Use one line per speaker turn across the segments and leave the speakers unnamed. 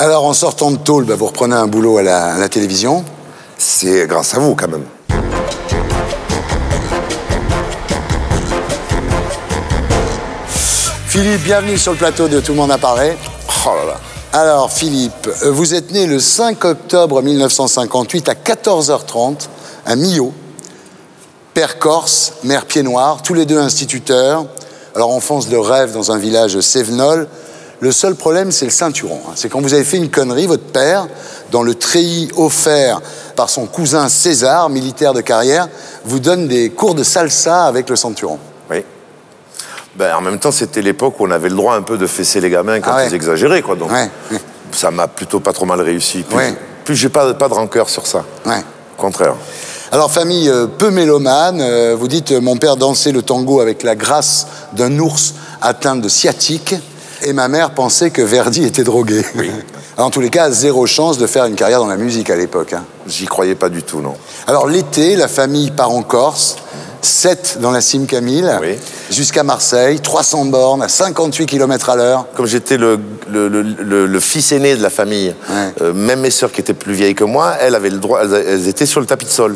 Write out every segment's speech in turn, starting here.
Alors, en sortant de tôle, vous reprenez un boulot à la télévision.
C'est grâce à vous, quand même.
Philippe, bienvenue sur le plateau de Tout le monde a parlé.
Oh là là.
Alors, Philippe, vous êtes né le 5 octobre 1958 à 14h30 à Millau. Père corse, mère pied noir, tous les deux instituteurs. Alors, enfance de rêve dans un village cévenol. Le seul problème, c'est le ceinturon. C'est quand vous avez fait une connerie, votre père, dans le treillis offert par son cousin César, militaire de carrière, vous donne des cours de salsa avec le ceinturon.
Oui. Ben, en même temps, c'était l'époque où on avait le droit un peu de fesser les gamins quand ils exagéraient, quoi. Donc, ça m'a plutôt pas trop mal réussi. Puis j'ai pas de rancœur sur ça. Au contraire.
Alors, famille peu mélomane, vous dites « Mon père dansait le tango avec la grâce d'un ours atteint de sciatique et ma mère pensait que Verdi était drogué. » Alors, en tous les cas, zéro chance de faire une carrière dans la musique à l'époque.
J'y croyais pas du tout, non.
Alors, l'été, la famille part en Corse. 7 dans la Cime Camille, jusqu'à Marseille, 300 bornes à 58 km à l'heure.
Comme j'étais le fils aîné de la famille, même mes sœurs qui étaient plus vieilles que moi, elles avaient le droit, elles étaient sur le tapis de sol.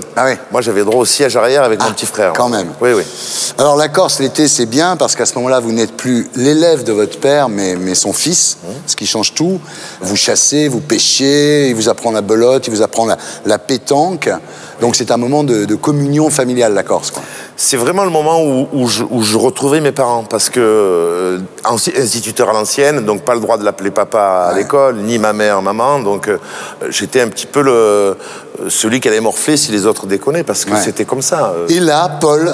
Moi, j'avais le droit au siège arrière avec mon petit frère.
Quand même.
Oui, oui.
Alors, la Corse, l'été, c'est bien parce qu'à ce moment-là, vous n'êtes plus l'élève de votre père, mais son fils, ce qui change tout. Vous chassez, vous pêchez, il vous apprend la belote, il vous apprend la pétanque. Donc, c'est un moment de communion familiale, la Corse, quoi.
C'est vraiment le moment où je retrouvais mes parents, parce que instituteur à l'ancienne, donc pas le droit de l'appeler papa à l'école, ni ma mère maman, donc j'étais un petit peu celui qui allait morfler si les autres déconnaient, parce que c'était comme ça.
Et là, Paul,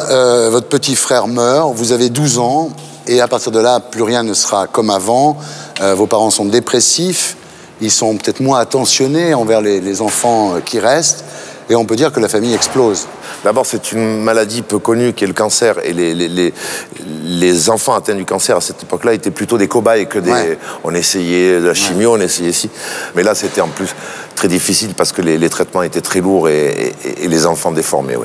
votre petit frère meurt, vous avez 12 ans, et à partir de là, plus rien ne sera comme avant. Vos parents sont dépressifs, ils sont peut-être moins attentionnés envers les enfants qui restent, et on peut dire que la famille explose.
D'abord, c'est une maladie peu connue qui est le cancer, et les enfants atteints du cancer à cette époque-là étaient plutôt des cobayes que des... On essayait de la chimio, on essayait ci. Mais là, c'était en plus très difficile parce que les traitements étaient très lourds et les enfants déformés,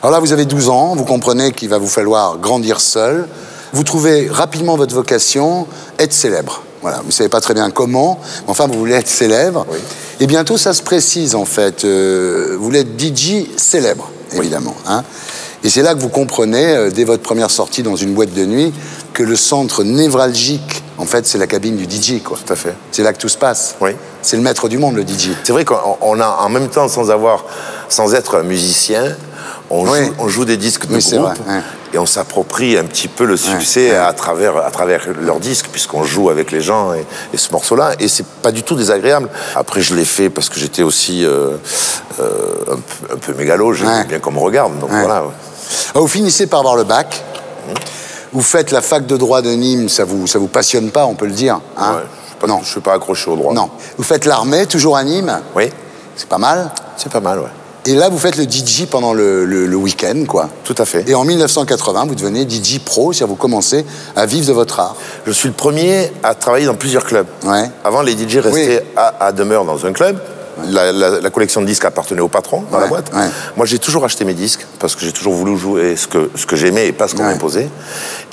Alors là, vous avez 12 ans, vous comprenez qu'il va vous falloir grandir seul. Vous trouvez rapidement votre vocation, être célèbre. Voilà, vous ne savez pas très bien comment, mais enfin, vous voulez être célèbre. Et bientôt, ça se précise, en fait. Vous voulez être DJ célèbre, évidemment. Et c'est là que vous comprenez, dès votre première sortie dans une boîte de nuit, que le centre névralgique, en fait, c'est la cabine du DJ, quoi.
Tout à fait.
C'est là que tout se passe. C'est le maître du monde, le DJ.
C'est vrai qu'on a, en même temps, sans être un musicien, on joue des disques de groupe, et on s'approprie un petit peu le succès à travers leurs disques, puisqu'on joue avec les gens et ce morceau-là, et c'est pas du tout désagréable. Après, je l'ai fait parce que j'étais aussi un peu mégalo, j'aimais bien qu'on me regarde, donc voilà.
Vous finissez par avoir le bac, vous faites la fac de droit de Nîmes, ça vous passionne pas, on peut le dire,
Non, je suis pas accroché au droit.
Non. Vous faites l'armée, toujours à Nîmes. C'est pas mal.
C'est pas mal,
Et là, vous faites le DJ pendant le week-end, quoi.
Tout à fait.
Et en 1980, vous devenez DJ pro, c'est-à-dire vous commencez à vivre de votre art.
Je suis le premier à travailler dans plusieurs clubs. Avant, les DJ restaient à demeure dans un club. La collection de disques appartenait au patron dans la boîte. Moi, j'ai toujours acheté mes disques parce que j'ai toujours voulu jouer ce que j'aimais et pas ce qu'on m'imposait.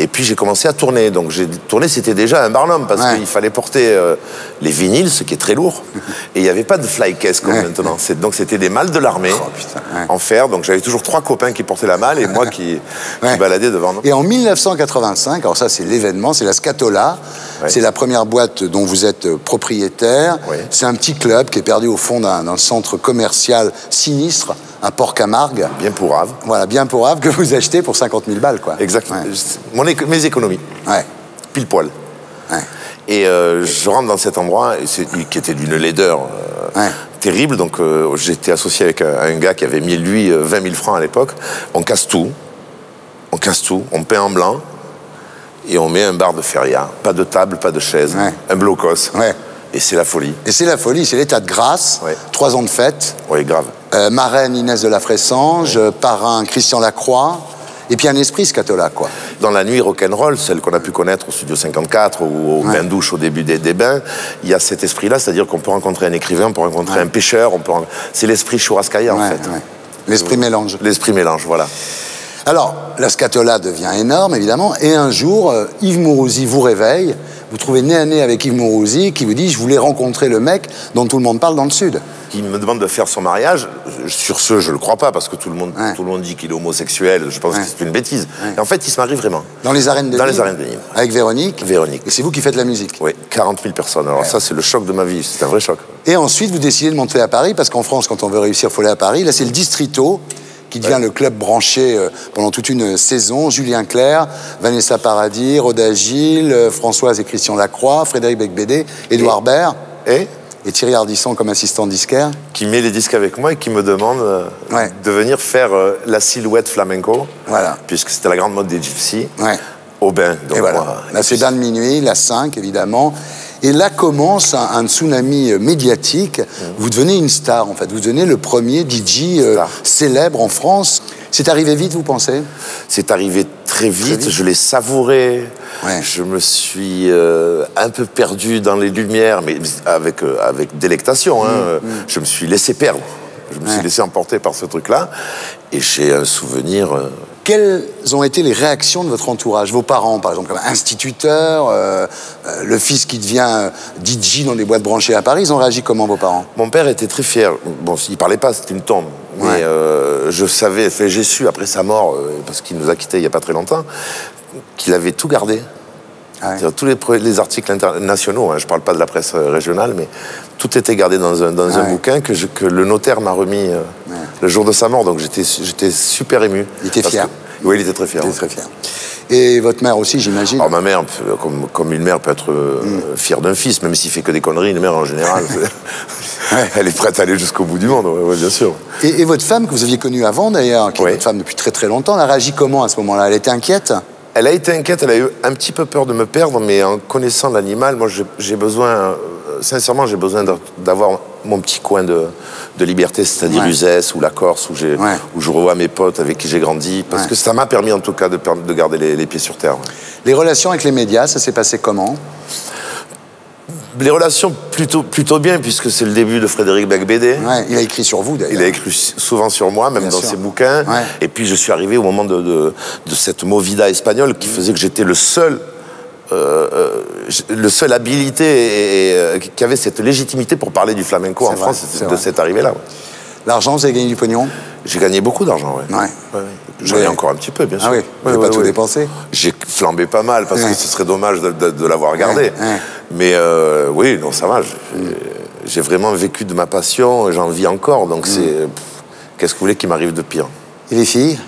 Et puis, j'ai commencé à tourner. Donc, tourner, c'était déjà un barnum parce qu'il fallait porter les vinyles, ce qui est très lourd. Et il n'y avait pas de fly case comme maintenant. Donc, c'était des malles de l'armée en fer. Donc, j'avais toujours 3 copains qui portaient la malle et moi qui baladais devant.
Et en 1985, alors ça, c'est l'événement, c'est la Scatola. C'est la première boîte dont vous êtes propriétaire. C'est un petit club qui est perdu au fond d'un centre commercial sinistre, à Port-Camargue.
Bien pourrave.
Voilà, bien pourrave, que vous achetez pour 50 000 balles, quoi.
Exactement. Mes économies. Pile poil. Et je rentre dans cet endroit, qui était d'une laideur terrible. Donc j'étais associé avec un gars qui avait mis, lui, 20 000 francs à l'époque. On casse tout. On peint en blanc. Et on met un bar de feria. Pas de table, pas de chaise. Un blocos. Et c'est la folie.
Et c'est la folie, c'est l'état de grâce. 3 ans de fête.
Grave.
Marraine Inès de la Fressange, parrain Christian Lacroix. Et puis un esprit Scatola, quoi.
Dans la nuit rock'n'roll, celle qu'on a pu connaître au Studio 54 ou au Bain-Douche au début des bains, il y a cet esprit-là, c'est-à-dire qu'on peut rencontrer un écrivain, on peut rencontrer un pêcheur, c'est l'esprit Churrascaïa, en fait.
L'esprit mélange.
L'esprit mélange, voilà.
Alors, la Scatola devient énorme, évidemment, et un jour, Yves Mourouzi vous réveille, vous trouvez nez à nez avec Yves Mourouzi, qui vous dit « Je voulais rencontrer le mec dont tout le monde parle dans le Sud ».
Qui me demande de faire son mariage. Sur ce, je le crois pas, parce que tout le monde dit qu'il est homosexuel. Je pense que c'est une bêtise. Et en fait, il se marie vraiment.
Dans les arènes de Nîmes.
Dans les arènes de Nîmes.
Avec Véronique.
Véronique.
Et c'est vous qui faites la musique.
Oui, 40 000 personnes. Alors ça, c'est le choc de ma vie. C'est un vrai choc.
Et ensuite, vous décidez de monter à Paris, parce qu'en France, quand on veut réussir, il faut aller à Paris. Là, c'est le Distrito qui devient le club branché pendant toute une saison. Julien Clerc, Vanessa Paradis, Rhoda Gilles, Françoise et Christian Lacroix, Frédéric Becbédé, Édouard Baird. Et Thierry Ardisson comme assistant disquaire. Qui
met les disques avec moi et qui me demande de venir faire la silhouette flamenco.
Voilà.
Puisque c'était la grande mode des gypsies. Au bain.
Donc, et voilà. Là, c'est Bain de minuit, la 5, évidemment. Et là commence un tsunami médiatique. Vous devenez une star, en fait. Vous devenez le premier DJ célèbre en France. C'est arrivé vite, vous pensez?
C'est arrivé très vite. Je l'ai savouré. Je me suis un peu perdu dans les lumières, mais avec délectation. Je me suis laissé perdre. Je me suis laissé emporter par ce truc-là. Et j'ai un souvenir...
Quelles ont été les réactions de votre entourage? Vos parents, par exemple, comme instituteurs, le fils qui devient DJ dans des boîtes branchées à Paris, ils ont réagi comment, vos parents?
Mon père était très fier. Bon, il parlait pas, c'était une tombe. Mais je savais, j'ai su après sa mort, parce qu'il nous a quittés il n'y a pas très longtemps, qu'il avait tout gardé. Tous les articles internationaux, je ne parle pas de la presse régionale, mais tout était gardé dans un bouquin que le notaire m'a remis le jour de sa mort. Donc j'étais super ému.
Il était fier.
Oui, il était très fier.
Il était très fier. Et votre mère aussi, j'imagine?
Alors ma mère, comme une mère peut être fière d'un fils, même s'il fait que des conneries, une mère en général, elle est prête à aller jusqu'au bout du monde, bien sûr.
Et votre femme, que vous aviez connue avant d'ailleurs, qui est votre femme depuis très très longtemps, elle a réagi comment à ce moment-là? Elle était inquiète?
Elle a été inquiète, elle a eu un petit peu peur de me perdre, mais en connaissant l'animal, moi j'ai besoin, sincèrement, j'ai besoin d'avoir mon petit coin de liberté, c'est-à-dire Uzès ou la Corse, où je revois mes potes avec qui j'ai grandi, parce que ça m'a permis en tout cas de garder les pieds sur terre.
Les relations avec les médias, ça s'est passé comment?
Les relations plutôt bien, puisque c'est le début de Frédéric Becbédé.
Il a écrit sur vous, d'ailleurs.
Il a écrit souvent sur moi, même dans ses bouquins. Et puis je suis arrivé au moment de cette movida espagnole qui faisait que j'étais le seul habilité et qui avait cette légitimité pour parler du flamenco en France, de cette arrivée-là.
L'argent, vous avez gagné du pognon?
J'ai gagné beaucoup d'argent, J'en ai encore un petit peu, bien sûr.
Vous n'avez pas tout dépensé?
J'ai flambé pas mal, parce que ce serait dommage de l'avoir gardé. Mais oui, non, ça va. J'ai vraiment vécu de ma passion, j'en vis encore, donc c'est... Qu'est-ce que vous voulez qu'il m'arrive de pire?
Et les filles?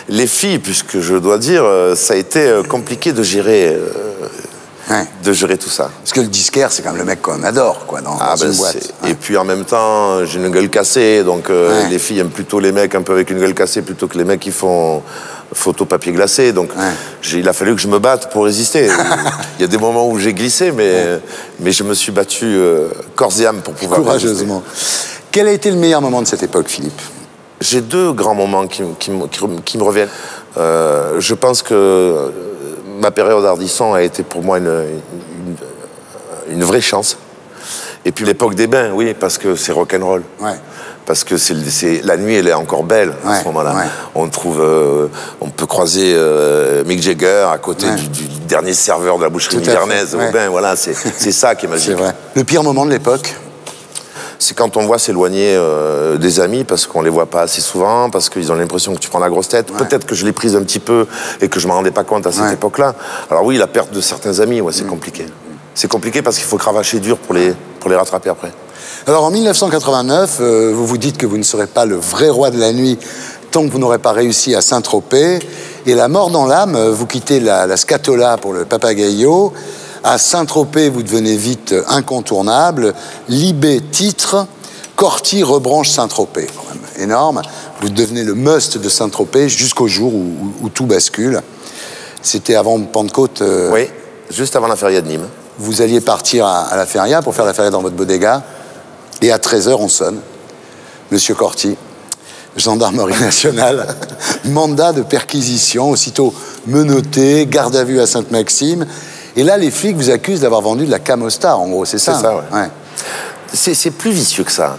Les filles, puisque je dois dire, ça a été compliqué de gérer... de gérer tout ça.
Parce que le disquaire, c'est quand même le mec qu'on adore, quoi, dans une boîte.
Et puis en même temps, j'ai une gueule cassée, donc les filles aiment plutôt les mecs un peu avec une gueule cassée plutôt que les mecs qui font photo papier glacé. Donc il a fallu que je me batte pour résister. Il y a des moments où j'ai glissé, mais je me suis battu corps et âme pour pouvoir
courageusement. Résister. Quel a été le meilleur moment de cette époque, Philippe?
J'ai deux grands moments qui me reviennent. Je pense que ma période Ardisson a été pour moi une vraie chance. Et puis l'époque des bains, oui, parce que c'est rock'n'roll. Parce que la nuit, elle est encore belle à ce moment-là. On peut croiser Mick Jagger à côté du dernier serveur de la boucherie nivernaise au bain. Voilà, c'est ça qui est magique.
C'est vrai. Le pire moment de l'époque?
C'est quand on voit s'éloigner des amis, parce qu'on les voit pas assez souvent, parce qu'ils ont l'impression que tu prends la grosse tête. Peut-être que je l'ai prise un petit peu et que je m'en rendais pas compte à cette époque-là. Alors oui, la perte de certains amis, c'est compliqué. C'est compliqué parce qu'il faut cravacher dur pour les rattraper après.
Alors en 1989, vous vous dites que vous ne serez pas le vrai roi de la nuit tant que vous n'aurez pas réussi à Saint-Tropez. Et la mort dans l'âme, vous quittez la Scatola pour le Papagayo. À Saint-Tropez, vous devenez vite incontournable. Libé titre, Corti rebranche Saint-Tropez. Quand même énorme. Vous devenez le must de Saint-Tropez jusqu'au jour où tout bascule. C'était avant Pentecôte.
Oui, juste avant la feria de Nîmes.
Vous alliez partir à la feria pour faire la feria dans votre bodega. Et à 13h, on sonne. Monsieur Corti, gendarmerie nationale, mandat de perquisition, aussitôt menotté, garde à vue à Sainte-Maxime. Et là, les flics vous accusent d'avoir vendu de la Camostar, en gros, c'est ça?
C'est ça, C'est plus vicieux que ça.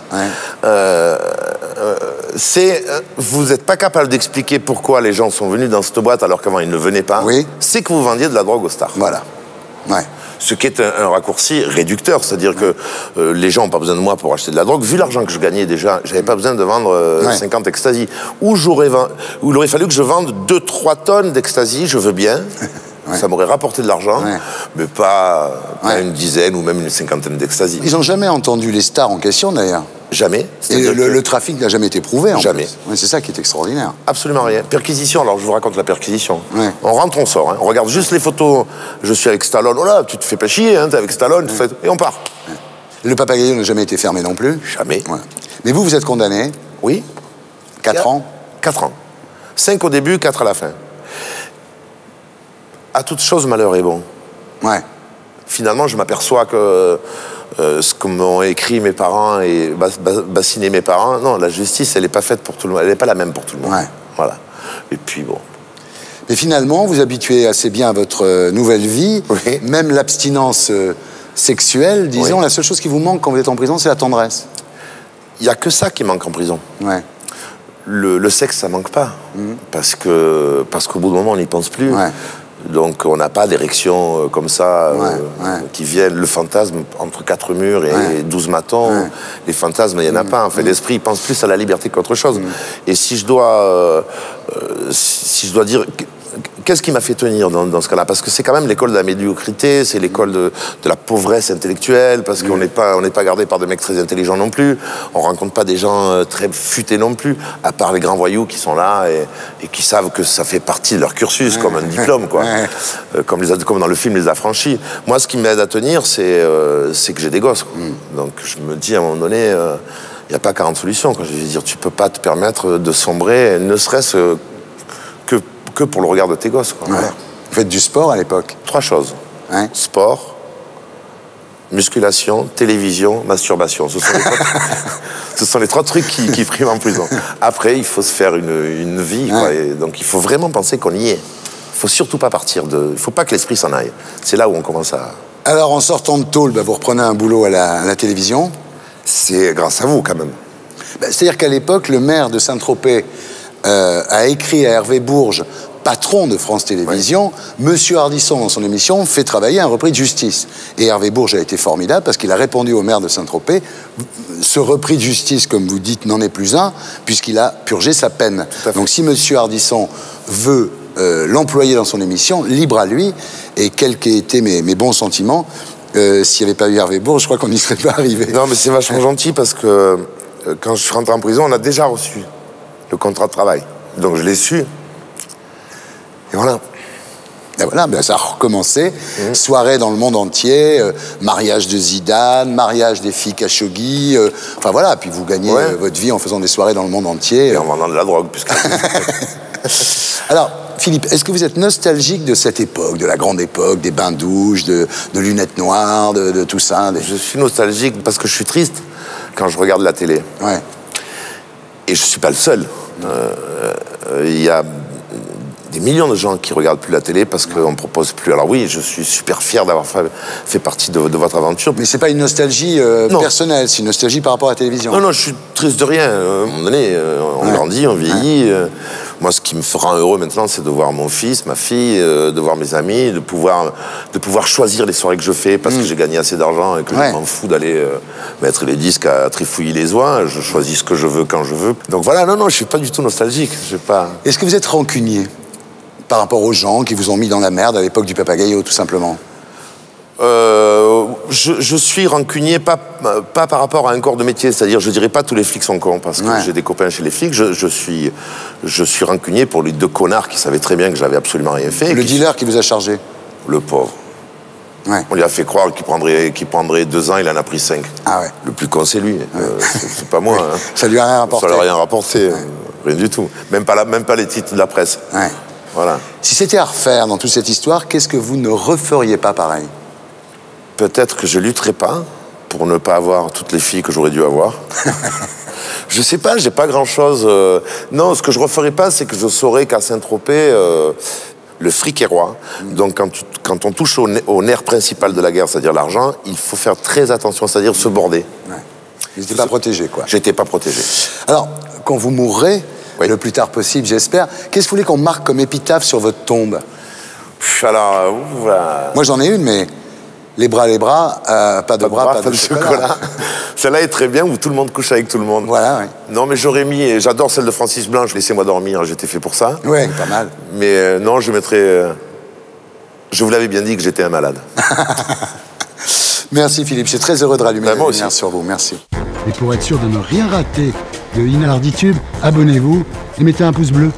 Vous n'êtes pas capable d'expliquer pourquoi les gens sont venus dans cette boîte alors qu'avant ils ne venaient pas. C'est que vous vendiez de la drogue aux stars.
Voilà.
Ce qui est un raccourci réducteur, c'est-à-dire que les gens n'ont pas besoin de moi pour acheter de la drogue. Vu l'argent que je gagnais déjà, j'avais pas besoin de vendre 50 ecstasy. Ou il aurait fallu que je vende 2-3 tonnes d'ecstasy, je veux bien. Ça m'aurait rapporté de l'argent, mais pas une dizaine ou même une cinquantaine d'ecstasy.
Ils n'ont jamais entendu les stars en question, d'ailleurs.
Jamais.
Et le trafic n'a jamais été prouvé, en
jamais.
fait. C'est ça qui est extraordinaire.
Absolument rien. Perquisition, alors je vous raconte la perquisition. On rentre, on sort. Hein. On regarde juste les photos. Je suis avec Stallone. Oh là, tu te fais pas chier, hein, t'es avec Stallone. Et on part.
Le Papagayo n'a jamais été fermé non plus.
Jamais.
Mais vous êtes condamné.
Oui.
4 ans.
4 ans. 5 au début, 4 à la fin. À toute chose, malheur est bon. Finalement, je m'aperçois que ce que m'ont écrit mes parents et bassiné mes parents, non, la justice, elle n'est pas faite pour tout le monde. Elle n'est pas la même pour tout le monde. Voilà. Et puis, bon.
Mais finalement, vous habituez assez bien à votre nouvelle vie. Même l'abstinence sexuelle, disons, la seule chose qui vous manque quand vous êtes en prison, c'est la tendresse.
Il n'y a que ça qui manque en prison. Le sexe, ça manque pas. Parce qu'au bout d'un moment, on n'y pense plus. Donc on n'a pas d'érection comme ça qui viennent. Le fantasme entre 4 murs et 12 matons, les fantasmes, il n'y en a pas. En fait, l'esprit pense plus à la liberté qu'autre chose. Et si je dois dire... Qu'est-ce qui m'a fait tenir dans ce cas-là? Parce que c'est quand même l'école de la médiocrité, c'est l'école de la pauvresse intellectuelle, parce qu'on n'est pas gardé par des mecs très intelligents non plus. On rencontre pas des gens très futés non plus, à part les grands voyous qui sont là et qui savent que ça fait partie de leur cursus, comme un diplôme, quoi. Comme dans le film Les Affranchis. Moi, ce qui m'aide à tenir, c'est que j'ai des gosses. Donc je me dis, à un moment donné, il n'y a pas 40 solutions. Je veux dire, tu peux pas te permettre de sombrer, ne serait-ce que pour le regard de tes gosses.
Vous faites du sport à l'époque?
3 choses. Sport, musculation, télévision, masturbation. Ce sont les 3 trucs qui priment en prison. Après, il faut se faire une vie. Et donc, il faut vraiment penser qu'on y est. Il ne faut surtout pas partir de... Il ne faut pas que l'esprit s'en aille. C'est là où on commence à...
Alors, en sortant de tôle, vous reprenez un boulot à la télévision?
C'est grâce à vous, quand même.
C'est-à-dire qu'à l'époque, le maire de Saint-Tropez a écrit à Hervé Bourges, patron de France Télévisions, Monsieur Ardisson, dans son émission, fait travailler un repris de justice. Et Hervé Bourges a été formidable parce qu'il a répondu au maire de Saint-Tropez, ce repris de justice, comme vous dites, n'en est plus un, puisqu'il a purgé sa peine. Donc si Monsieur Ardisson veut l'employer dans son émission, libre à lui, et quels qu'aient été mes bons sentiments, s'il n'y avait pas eu Hervé Bourges, je crois qu'on n'y serait pas arrivé.
Non, mais c'est vachement gentil parce que quand je suis rentré en prison, on a déjà reçu le contrat de travail. Donc je l'ai su. Et voilà.
Et voilà, ça a recommencé. Soirée dans le monde entier, mariage de Zidane, mariage des filles Khashoggi. Enfin voilà, puis vous gagnez votre vie en faisant des soirées dans le monde entier.
Et en vendant de la drogue, puisque...
Alors, Philippe, est-ce que vous êtes nostalgique de cette époque, de la grande époque, des bains-douches, de lunettes noires, de tout ça
Je suis nostalgique parce que je suis triste quand je regarde la télé. Et je ne suis pas le seul. Il y a des millions de gens qui ne regardent plus la télé parce qu'on ne propose plus. Alors oui, je suis super fier d'avoir fait partie de votre aventure.
Mais ce n'est pas une nostalgie personnelle, c'est une nostalgie par rapport à la télévision.
Non, je suis triste de rien. À un moment donné, on grandit, on vieillit. Moi, ce qui me fera heureux maintenant, c'est de voir mon fils, ma fille, de voir mes amis, de pouvoir choisir les soirées que je fais parce que j'ai gagné assez d'argent et que je m'en fous d'aller mettre les disques à trifouiller les oies. Je choisis ce que je veux quand je veux. Donc voilà, non, je ne suis pas du tout nostalgique.
Est-ce que vous êtes rancunier par rapport aux gens qui vous ont mis dans la merde à l'époque du Papagayo, tout simplement?
Je suis rancunier, pas par rapport à un corps de métier, c'est-à-dire je dirais pas tous les flics sont cons, parce que j'ai des copains chez les flics, je suis rancunier pour les 2 connards qui savaient très bien que j'avais absolument rien fait.
Le dealer qui vous a chargé?
Le pauvre. On lui a fait croire qu'il prendrait 2 ans, il en a pris 5. Le plus con, c'est lui, c'est pas moi.
Ça lui a rien rapporté.
Ça lui a rien rapporté, rien du tout. Même pas les titres de la presse. Voilà.
Si c'était à refaire dans toute cette histoire, qu'est-ce que vous ne referiez pas pareil?
Peut-être que je lutterais pas pour ne pas avoir toutes les filles que j'aurais dû avoir. Je sais pas, j'ai pas grand-chose. Non, ce que je referais pas, c'est que je saurais qu'à Saint-Tropez, le fric est roi. Donc quand on touche au nerf principal de la guerre, c'est-à-dire l'argent, il faut faire très attention, c'est-à-dire se border.
Vous n'étiez pas protégé, quoi.
J'étais pas protégé.
Alors, quand vous mourrez, le plus tard possible, j'espère, qu'est-ce que vous voulez qu'on marque comme épitaphe sur votre tombe?
Alors,
moi, j'en ai une, mais les bras, pas de bras, pas de chocolat.
Celle-là est très bien, où tout le monde couche avec tout le monde.
Voilà, oui.
Non, mais j'aurais mis... J'adore celle de Francis Blanche, Laissez-moi dormir, j'étais fait pour ça.
Oui, pas mal.
Mais non, je mettrais... Je vous l'avais bien dit que j'étais un malade.
Merci Philippe, je suis très heureux de rallumer la lumière sur vous. Merci.
Et pour être sûr de ne rien rater de Inarditube, abonnez-vous et mettez un pouce bleu.